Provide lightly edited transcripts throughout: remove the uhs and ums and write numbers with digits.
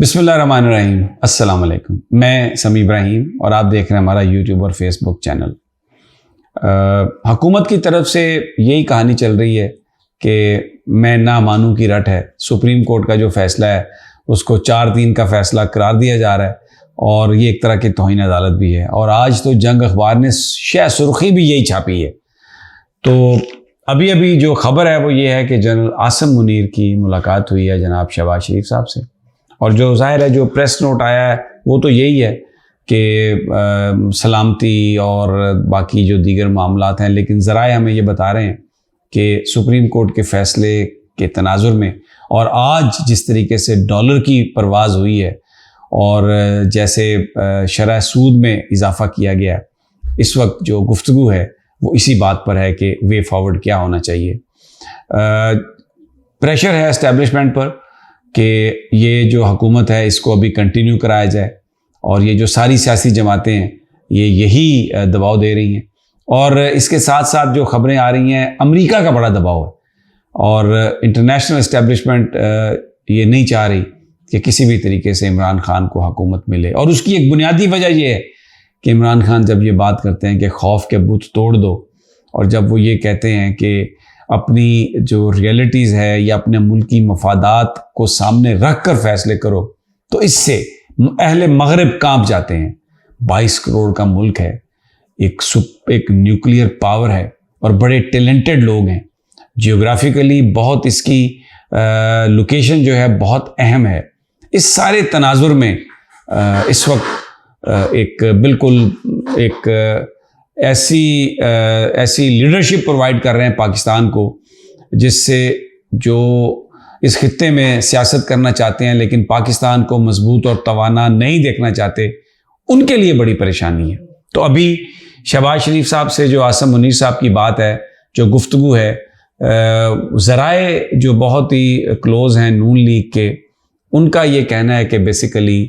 बिस्मिल्लाहिर्रहमानिर्रहीम। अस्सलाम वालेकुम। मैं समी इब्राहिम और आप देख रहे हैं हमारा यूट्यूब और फेसबुक चैनल। हुकूमत की तरफ से यही कहानी चल रही है कि मैं ना मानूं की रट है। सुप्रीम कोर्ट का जो फैसला है उसको 4-3 का फैसला करार दिया जा रहा है और ये एक तरह की तौहीन अदालत भी है। और आज तो जंग अखबार ने शायद सुर्खी भी यही छापी है। तो अभी अभी जो खबर है वो ये है कि जनरल आसिम मुनीर की मुलाकात हुई है जनाब शहबाज शरीफ साहब से। और जो ज़ाहिर है जो प्रेस नोट आया है वो तो यही है कि सलामती और बाकी जो दीगर मामलात हैं, लेकिन ज़राए हमें ये बता रहे हैं कि सुप्रीम कोर्ट के फ़ैसले के तनाजुर में और आज जिस तरीके से डॉलर की परवाज़ हुई है और जैसे शरह सूद में इजाफ़ा किया गया, इस वक्त जो गुफ्तगू है वो इसी बात पर है कि वे फॉरवर्ड क्या होना चाहिए। प्रेशर है एस्टेब्लिशमेंट पर कि ये जो हुकूमत है इसको अभी कंटिन्यू कराया जाए और ये जो सारी सियासी जमातें हैं ये यही दबाव दे रही हैं। और इसके साथ साथ जो खबरें आ रही हैं अमेरिका का बड़ा दबाव है और इंटरनेशनल एस्टेब्लिशमेंट ये नहीं चाह रही कि किसी भी तरीके से इमरान खान को हुकूमत मिले। और उसकी एक बुनियादी वजह ये है कि इमरान खान जब ये बात करते हैं कि खौफ के बुत तोड़ दो, और जब वो ये कहते हैं कि अपनी जो रियलिटीज़ है या अपने मुल्क की मफादात को सामने रख कर फैसले करो, तो इससे अहले मगरिब कांप जाते हैं। 22 करोड़ का मुल्क है, एक न्यूक्लियर पावर है और बड़े टैलेंटेड लोग हैं। जियोग्राफिकली बहुत इसकी लोकेशन जो है बहुत अहम है। इस सारे तनाजुर में इस वक्त एक बिल्कुल एक ऐसी लीडरशिप प्रोवाइड कर रहे हैं पाकिस्तान को, जिससे जो इस खित्ते में सियासत करना चाहते हैं लेकिन पाकिस्तान को मजबूत और तवाना नहीं देखना चाहते, उनके लिए बड़ी परेशानी है। तो अभी शहबाज शरीफ साहब से जो आसिम मुनीर साहब की बात है, जो गुफ्तगू है, ज़राए जो बहुत ही क्लोज़ हैं नून लीग के, उनका ये कहना है कि बेसिकली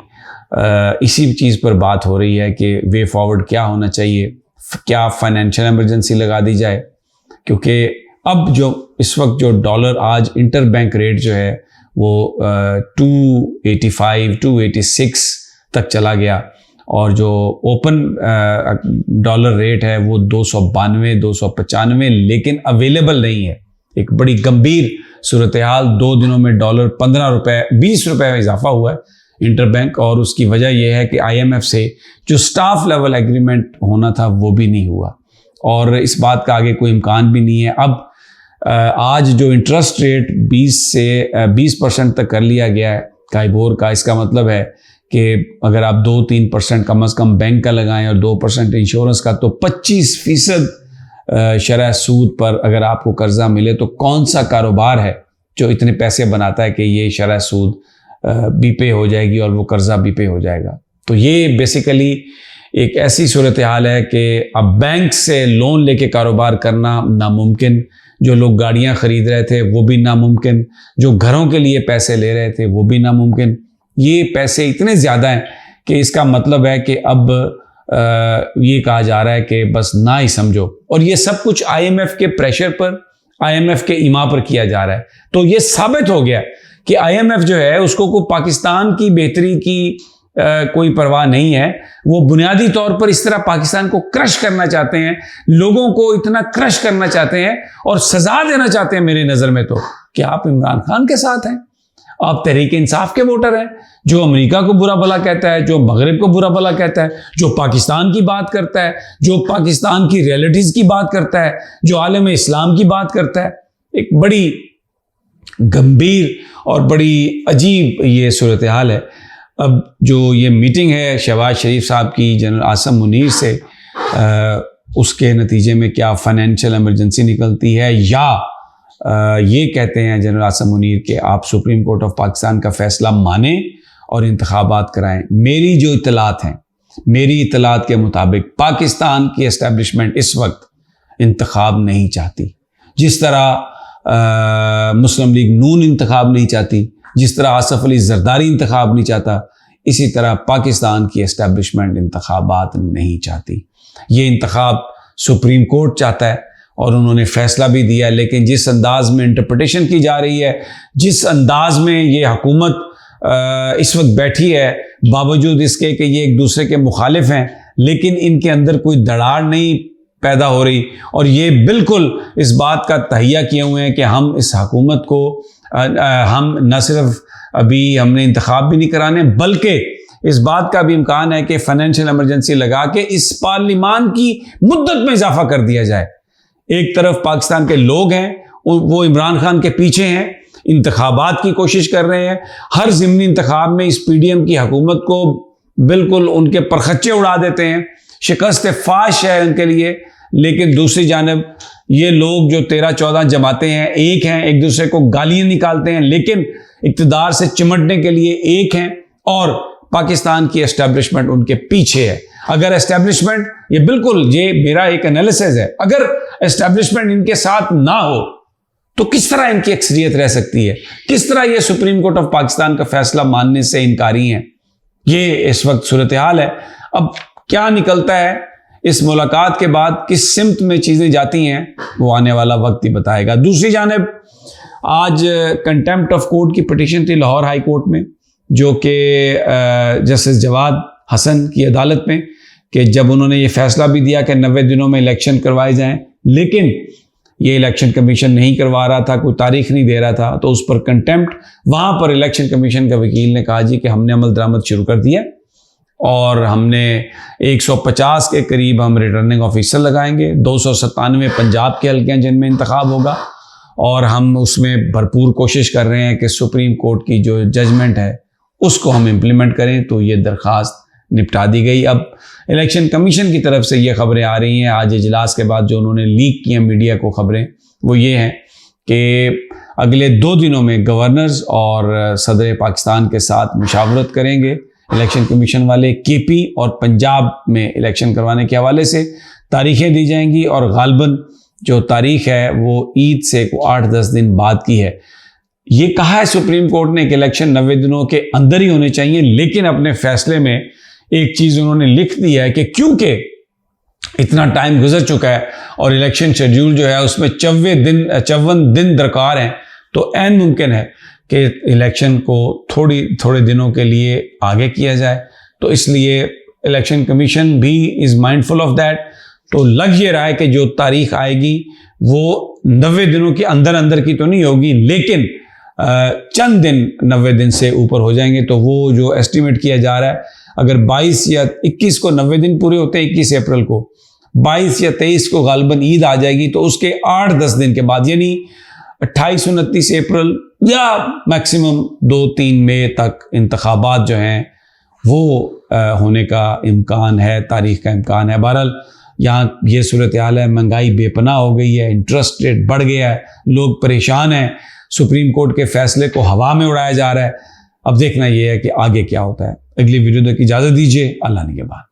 इसी चीज़ पर बात हो रही है कि वे फॉरवर्ड क्या होना चाहिए, क्या फाइनेंशियल इमरजेंसी लगा दी जाए, क्योंकि अब जो इस वक्त जो डॉलर आज इंटर बैंक रेट जो है वो 285 286 तक चला गया और जो ओपन डॉलर रेट है वो 292 295, लेकिन अवेलेबल नहीं है। एक बड़ी गंभीर सूरत हाल। 2 दिनों में डॉलर 15 रुपये 20 रुपये में इजाफा हुआ है इंटर बैंक, और उसकी वजह यह है कि IMF से जो स्टाफ लेवल एग्रीमेंट होना था वो भी नहीं हुआ और इस बात का आगे कोई इम्कान भी नहीं है। अब आज जो इंटरेस्ट रेट 20% तक कर लिया गया है काइबोर का, इसका मतलब है कि अगर आप 2-3% कम से कम बैंक का लगाएं और 2% इंश्योरेंस का, तो 25% शरह सूद पर अगर आपको कर्जा मिले तो कौन सा कारोबार है जो इतने पैसे बनाता है कि ये शरह सूद भी पे हो जाएगी और वो कर्जा भी पे हो जाएगा। तो ये बेसिकली एक ऐसी सूरत हाल है कि अब बैंक से लोन लेके कारोबार करना नामुमकिन, जो लोग गाड़ियां खरीद रहे थे वो भी नामुमकिन, जो घरों के लिए पैसे ले रहे थे वो भी नामुमकिन। ये पैसे इतने ज़्यादा हैं कि इसका मतलब है कि अब ये कहा जा रहा है कि बस ना ही समझो, और ये सब कुछ IMF के प्रेशर पर, IMF के इमा पर किया जा रहा है। तो ये साबित हो गया कि IMF जो है उसको को पाकिस्तान की बेहतरी की कोई परवाह नहीं है। वो बुनियादी तौर पर इस तरह पाकिस्तान को क्रश करना चाहते हैं, लोगों को इतना क्रश करना चाहते हैं और सजा देना चाहते हैं मेरी नज़र में तो, कि आप इमरान खान के साथ हैं, आप तहरीक इंसाफ के वोटर हैं, जो अमेरिका को बुरा भला कहता है, जो मगरिब को बुरा भला कहता है, जो पाकिस्तान की बात करता है, जो पाकिस्तान की रियलिटीज़ की बात करता है, जो आलम इस्लाम की बात करता है। एक बड़ी गंभीर और बड़ी अजीब ये सूरत हाल है। अब जो ये मीटिंग है शहबाज शरीफ साहब की जनरल आसिम मुनीर से, उसके नतीजे में क्या फाइनेंशियल इमरजेंसी निकलती है, या ये कहते हैं जनरल आसिम मुनीर के आप सुप्रीम कोर्ट ऑफ पाकिस्तान का फ़ैसला माने और इंतखाबात कराएं। मेरी जो इतलात हैं, मेरी इतलात के मुताबिक पाकिस्तान की एस्टेब्लिशमेंट इस वक्त इंतखाब नहीं चाहती। जिस तरह मुस्लिम लीग नून इंतखाब नहीं चाहती, जिस तरह आसफ अली जरदारी इंतखाब नहीं चाहता, इसी तरह पाकिस्तान की एस्टेब्लिशमेंट इंतखाबात नहीं चाहती। ये इंतखाब सुप्रीम कोर्ट चाहता है और उन्होंने फैसला भी दिया, लेकिन जिस अंदाज में इंटरप्रिटेशन की जा रही है, जिस अंदाज में ये हुकूमत इस वक्त बैठी है, बावजूद इसके कि ये एक दूसरे के मुखालिफ हैं, लेकिन इनके अंदर कोई दरार नहीं पैदा हो रही और ये बिल्कुल इस बात का तहिया किए हुए हैं कि हम इस हुकूमत को हम न सिर्फ अभी हमने इंतखाब भी नहीं कराने, बल्कि इस बात का भी इम्कान है कि फाइनेंशियल इमरजेंसी लगा के इस पार्लिमान की मुद्दत में इजाफा कर दिया जाए। एक तरफ पाकिस्तान के लोग हैं, वो इमरान खान के पीछे हैं, इंतखाबात की कोशिश कर रहे हैं, हर ज़िमनी इंतखाब में इस PDM की हुकूमत को बिल्कुल उनके परखच्चे उड़ा देते हैं, शिकस्त फाश है उनके लिए। लेकिन दूसरी जानब ये लोग जो 13-14 जमातें हैं, एक हैं, एक दूसरे को गालियां निकालते हैं, लेकिन इक़्तिदार से चिमटने के लिए एक हैं और पाकिस्तान की एस्टैब्लिशमेंट उनके पीछे है। अगर एस्टैब्लिशमेंट, ये बिल्कुल ये मेरा एक एनालिसिस है, अगर एस्टैब्लिशमेंट इनके साथ ना हो तो किस तरह इनकी अक्सरियत रह सकती है, किस तरह ये सुप्रीम कोर्ट ऑफ पाकिस्तान का फैसला मानने से इनकारी हैं। ये इस वक्त सूरत हाल है। अब क्या निकलता है इस मुलाकात के बाद, किस सिमत में चीज़ें जाती हैं, वो आने वाला वक्त ही बताएगा। दूसरी जानिब आज कंटेम्प्ट ऑफ कोर्ट की पिटीशन थी लाहौर हाई कोर्ट में, जो कि जस्टिस जवाद हसन की अदालत में, कि जब उन्होंने ये फैसला भी दिया कि 90 दिनों में इलेक्शन करवाए जाएं, लेकिन ये इलेक्शन कमीशन नहीं करवा रहा था, कोई तारीख नहीं दे रहा था, तो उस पर कंटेम्प्ट। वहाँ पर इलेक्शन कमीशन का वकील ने कहा जी कि हमने अमल दरामद शुरू कर दिया और हमने 150 के करीब हम रिटर्निंग ऑफिसर लगाएंगे, 297 पंजाब के हल्के हैं जिनमें इंतखाब होगा, और हम उसमें भरपूर कोशिश कर रहे हैं कि सुप्रीम कोर्ट की जो जजमेंट है उसको हम इम्प्लीमेंट करें। तो ये दरख्वास्त निपटा दी गई। अब इलेक्शन कमीशन की तरफ से ये खबरें आ रही हैं आज इजलास के बाद, जो उन्होंने लीक की हैं मीडिया को खबरें, वो ये हैं कि अगले 2 दिनों में गवर्नर्स और सदर पाकिस्तान के साथ मुशावरत करेंगे इलेक्शन कमीशन वाले। KP और पंजाब में इलेक्शन करवाने के हवाले से तारीखें दी जाएंगी और गालबन जो तारीख है वो ईद से 8-10 दिन बाद की है। ये कहा है सुप्रीम कोर्ट ने कि इलेक्शन 90 दिनों के अंदर ही होने चाहिए, लेकिन अपने फैसले में एक चीज़ उन्होंने लिख दी है कि क्योंकि इतना टाइम गुजर चुका है और इलेक्शन शेड्यूल जो है उसमें 54 दिन दरकार हैं, तो ऐन मुमकिन है कि इलेक्शन को थोड़े दिनों के लिए आगे किया जाए। तो इसलिए इलेक्शन कमीशन भी इज़ माइंडफुल ऑफ दैट। तो लग ये रहा है कि जो तारीख आएगी वो 90 दिनों के अंदर की तो नहीं होगी, लेकिन चंद दिन 90 दिन से ऊपर हो जाएंगे। तो वो जो एस्टिमेट किया जा रहा है, अगर 22 या 21 को 90 दिन पूरे होते हैं, 21 अप्रैल को, 22 या 23 को गालबन ईद आ जाएगी, तो उसके 8-10 दिन के बाद यानी 28-29 अप्रैल या मैक्सिमम 2-3 मई तक इंतखाबात जो हैं वो होने का इम्कान है, तारीख का इम्कान है। बहरहाल यहाँ ये सूरत हाल है, महंगाई बेपनाह हो गई है, इंटरेस्ट रेट बढ़ गया है, लोग परेशान हैं, सुप्रीम कोर्ट के फैसले को हवा में उड़ाया जा रहा है। अब देखना ये है कि आगे क्या होता है। अगली वीडियो तक इजाज़त दीजिए, अल्लाह ने के बाद।